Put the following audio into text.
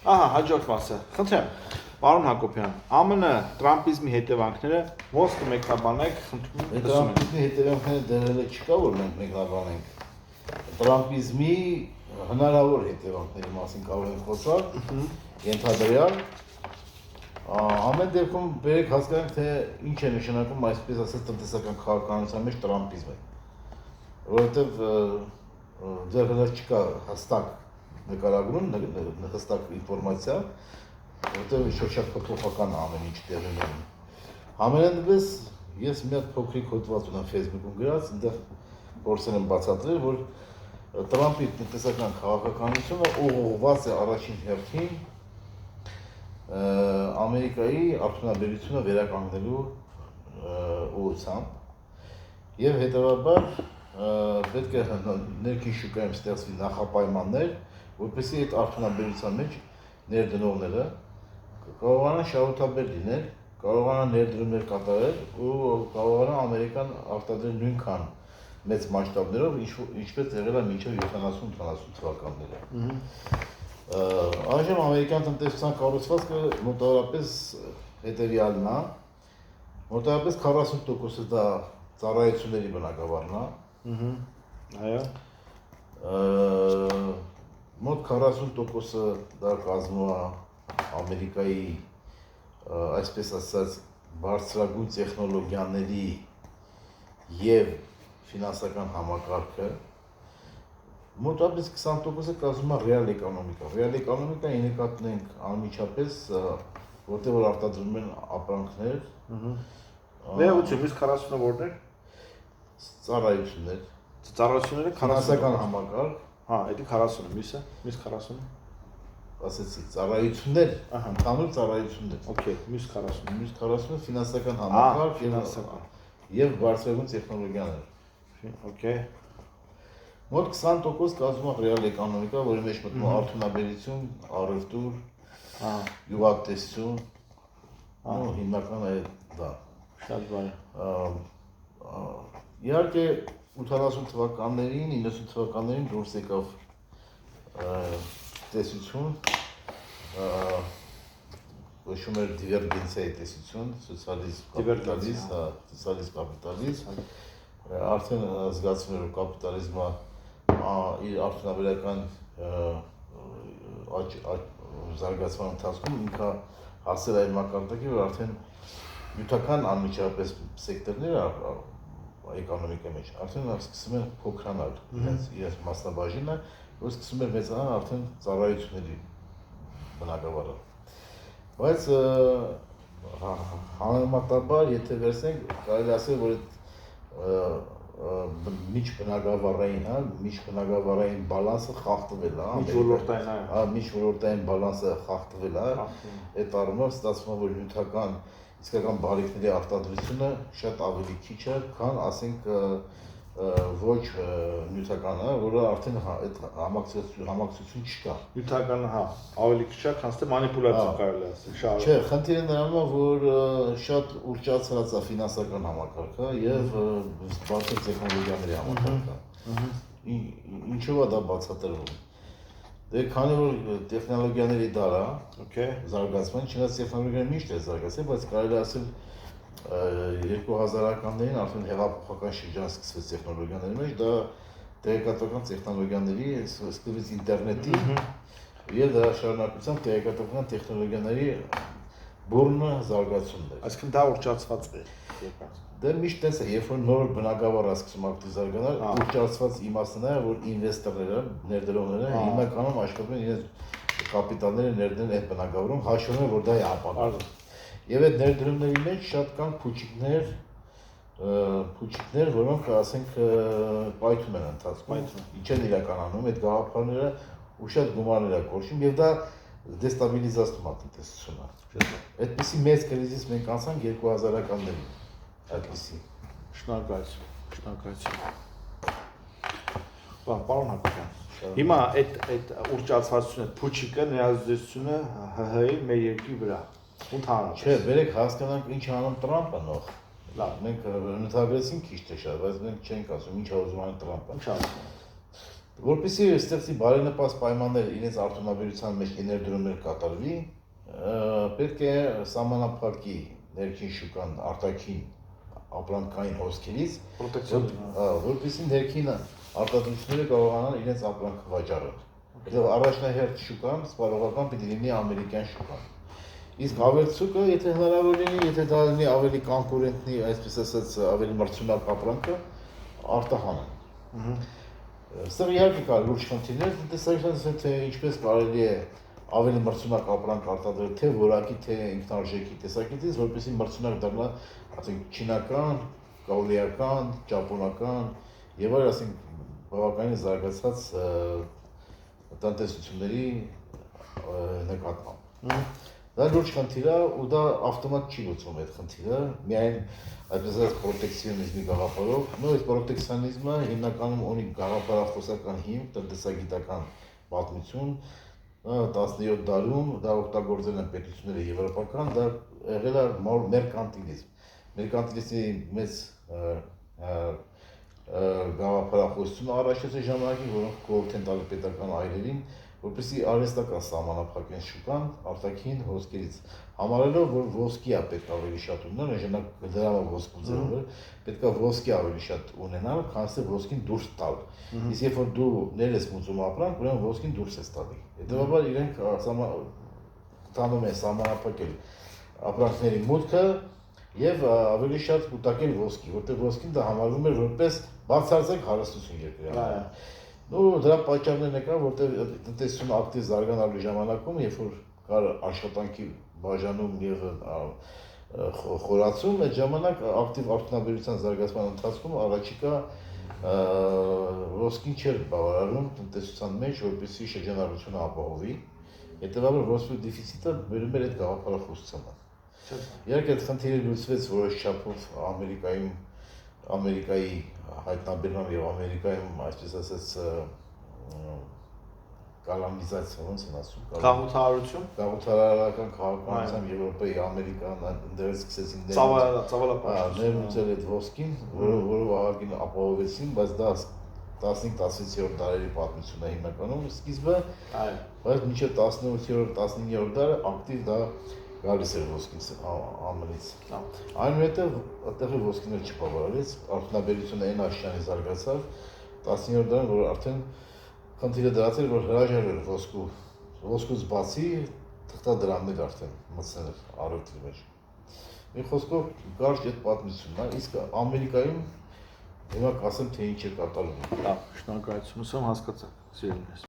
Ահա, հաջորդ մասը։ Խնդրեմ, պարոն Հակոբյան, ԱՄՆ Տրամպիզմի հետևանքները ոնց կմեկնաբանեք, խնդրում եմ։ Տրամպիզմի հետևանքները դեռ չկա, որ մենք մեկնաբանենք։ Տրամպիզմի հնարավոր հետևանքների մասին կարող ենք խոսալ, ենթադրյալ ամեն դեպքում բերեք հասկանանք, թե ինչ է նշանակում այսպես ասած տնտեսական քաղաքականության մեջ տրամպիզմը, որովհետև դեռ հենց չկա հստակ նկարագրում, հստակ ինֆորմացիա, որովհետև շատ փոփոխական ամեն ինչ տեղի ունի։ Համենայնիվս ես մի հատ փոքրիկ հոդված ունեմ Facebook-ում գրած, այնտեղ փորձել եմ բացատրել, որ Տրամպի տնտեսական քաղաքականությունը ուղղված է առաջին հերթին Ամերիկայի արդյունաբերությունը վերականգնելու ուղղությամբ եւ հետեւաբար պետք է ներքին շուկայում ստեղծվի նախապայմաններ, որպեսզի այդ արդյունաբերության մեջ ներդնողները կարողանան շահութաբեր լինել, կարողանան ներդրումներ կատարել ու կարողանան Ամերիկան արտադրել նույնքան մեծ մասշտաբներով, ինչպես եղել է մինչև 70-80 թվականները։ Այժմ ամերիկյան տնտեսության կառուցվածքը մոտավորապես հետևյալն է, մոտավորապես 40%-ը դա ծառայությունների բնագավառն է, այո, մոտ 40%-ը դա կազմում է Ամերիկայի, այսպես ասած, բարձրագույն տեխնոլոգիաների եւ ֆինանսական համակարգը, մոտավորապես 20%-ը կազմում է ռեալ էկոնոմիկա։ Ռեալ էկոնոմիկայի նկատի ունենք անմիջապես, որտեղ որ արտադրվում են ապրանքներ։ Ներողություն, իսկ 40-ը որն էր։ Ծառայություններ։ Ծառայությունները ֆինանսական համակարգ։ Հա, դա 40-ը, մյուսը, մյուս 40-ը։ Ասեցի, ծառայություններ, ընդհանուր ծառայություններ։ Okay, մյուս 40-ը։ Մյուս 40-ը ֆինանսական համակարգ եւ բարձրագույն տեխնոլոգիաներ։ Okay։ Մոտ 20% կազմում է ռեալ էկոնոմիկա, որի մեջ մտնում է արդյունաբերություն, առևտուր, գյուղատնտեսություն, հիմնական է դա։ Շատ բարի։ Իհարկե 80 թվականներին, 90 թվականներին դուրս եկավ տեսություն, կոչվում էր դիվերգենցիայի տեսություն, սոցիալիզմ կապիտալիզմ, արդեն զգացվում էր, որ կապիտալիզմը իր արդյունաբերական զարգացման ընթացքում ինքը հասել այն մակարդակի, որ արդեն նյութական անմիջապես սեկտորները էկոնոմիկայի մեջ արդեն սկսում են փոքրանալ իրենց մասնաբաժինը, որ սկսում է մեծանալ արդեն ծառայությունների բնագավառը։ Բայց համեմատաբար, եթե վերցնենք, կարելի ասել, որ միջբնագավառային բալանսը խախտվել է, միջոլորտային բալանսը խախտվել է, այդ առումով ստացվում է, որ նյութական իսկական բարիկների արտադրությունը շատ ավելի քիչ է, քան ասենք ոչ նյութականը, որը արդեն այդ համակցություն չկա։ Նյութականը, հա, ավելի քիչ է, քան թե մանիպուլյացիա կարելի ասել։ Չէ, խնդիրը նրանում է, որ շատ ուռճացած է ֆինանսական համակարգը եւ բարձր տեխնոլոգիաների համակարգը։ Ինչով է դա բացատրվում։ Դե քանի որ տեխնոլոգիաների դար է, զարգացման, չնայած տեխնոլոգիաները միշտ է զարգացել, բայց կարելի ասել 2000-ականներին արդեն հեղափոխական շրջան սկսվեց տեխնոլոգիաների մեջ, դա տեղեկատվական տեխնոլոգիաների, սկսվեց ինտերնետի եւ դրա շարունակությամբ տեղեկատվական տեխնոլոգիաների բուրն զարգացումն էր։ Այսինքն դա ուռճացված է։ Դե միշտ տես է, երբ որ նոր բնագավառ է սկսում ակտիվ զարգանալ, ուռճացված իմաստն է, որ ինվեստորները, ներդրողները հիմնականում աշխատում են իրենց կապիտալները ներդնել այդ բնագավառում, հաշվում են, որ դա է ապագան։ Եվ այդ ներդրումների մեջ շատ կան փուչիկներ, որոնք ասենք պայթում են ընթացքում, ինչ են իրականանում այդ գաղափարները ու շատ գումարներ է կորչում եւ դա դեստաբիլիզացնում է տնտեսությունը։ Այդպիսի մեծ կրիզիս մենք անցանք 2000-ականներին, այդպիսի։ Շնորհակալություն։ Պարոն Հակոբյան, հիմա այդ ուռճացվածությունը, փուչիկը ներազդեցությունը ՀՀ-ի մեր երկրի վրա։ Ընդհանրապես։ Չէ, բերեք հասկանանք ինչ անում Տրամպը նոր։ Լավ, մենք նկարագրեցինք քիչ թե շատ, բայց մենք չենք ասում ինչ ուզում անի Տրամպը։ Ինչ ասում։ Որպեսզի ստեղծի բարենպաստ պայմաններ իրենց արտոնաբերության մեջ ներդրումներ կատարվի, պետք է սահմանափակի ներքին շուկան արտաքին ապրանքային հոսքերից, որպեսզի ներքին արտադրությունները կարողանան իրենց ապրանքը վաճառել։ Եվ առաջնահերթ շուկան սպառողական պիտի լինի ամերիկյան շուկան։ Իսկ հավերցուկը, եթե հնարավոր լինի, եթե դա լինի ավելի կոնկուրենտնի, այսպես ասած, ավելի մրցունակ ապրանքը, արտահանեն։ Ստեղ իհարկե կա լուրջ խնդիրներ, տնտեսական թե ինչպես կարելի է ավելի մրցունակ ապրանք արտադրել, թե որակի, թե ինքնարժեքի տեսակետից, որպեսզի մրցունակ դառնա, ասենք, չինական, կորեական, ճապոնական եւ այլ, ասենք, բավականին զարգացած տնտեսությունների նկատմամբ։ Դա լուրջ խնդիր է ու դա ավտոմատ չի լուծվում այդ խնդիրը, միայն այսպես ասած պրոտեկցիոնիզմի գաղափարով, նույն պրոտեկցիոնիզմը հիմնականում ունի գաղափարախոսական հիմք, տնտեսագիտական պատմություն, 17 դարում դա օգտագործել են պետությունները եվրոպական, դա եղել է մերկանտիլիզմ։ Մերկանտիլիզմի մեծ գաղափարախոսություն առաջացել ժամանակին, որոնք կողոպտեն տալի պետական այրերին, որպեսզի արհեստական սահմանափակեն շուկան արտաքին հոսքերից, համարելով, որ ոսկի է պետք ավելի շատ ունենալ, նշանակ դրամը ոսկու ձևով, պետք է ոսկի ավելի շատ ունենալ, քան թե ոսկին դուրս տալ։ Իսկ երբ որ դու ներես մուծում ապրանք, ուրեմն ոսկին դուրս ես տալի։ Հետևաբար իրենք տանում են սահմանափակել ապրանքների մուտքը եւ ավելի շատ կուտակել ոսկի, որտեղ ոսկին դա համարվում էր որպես բացարձակ հարստություն երկրի։ Ու դրա պատճառներն եկան, որտեղ տնտեսությունը ակտիվ զարգանալու ժամանակում, երբ որ կար աշխատանքի բաժանում եւ խորացում, այդ ժամանակ ակտիվ արտոնաբերության զարգացման ընթացքում առաջիկա ոսկին չէր բավարարում տնտեսության մեջ, որպեսզի շրջանառությունը ապահովի։ Հետևաբար ոսկու դեֆիցիտը բերում էր այդ գաղափարախոսությանը։ Իհարկե այդ խնդիրը լուծվեց որոշ չափով Ամերիկայի հայտնաբերմամբ եւ Ամերիկայում, այսպես ասած, կալանիզացիա, ոնց են ասում, գաղութարարական քաղաքականությամբ Եվրոպայի, Ամերիկան ընդդեմ սկսեցին ներմուծել այդ ոսկին, որով ահագին ապահովեցին, բայց դա 15-16-րդ դարերի պատմությունն է հիմնականում սկիզբը, բայց մինչև 18-րդ, 19-րդ դարը ակտիվ դա գալիս էր ոսկին ԱՄՆ-ից։ Այնուհետև այդտեղի ոսկին էլ չբավարարեց, արտոնաբերությունը այն աշճանի զարգացավ 19-րդ դարում, որ արդեն խնդիրը դրած էր, որ հրաժարվել ոսկուց բացի թղթադրամներ արդեն մտցնել առևտրի մեջ։ Մի խոսքով կարճ այդ պատմությունն է, իսկ Ամերիկայում հիմա կասեմ, թե ինչ է կատարվում։ Շնորհակալություն, ուսում հասկացա, սիրելիներս։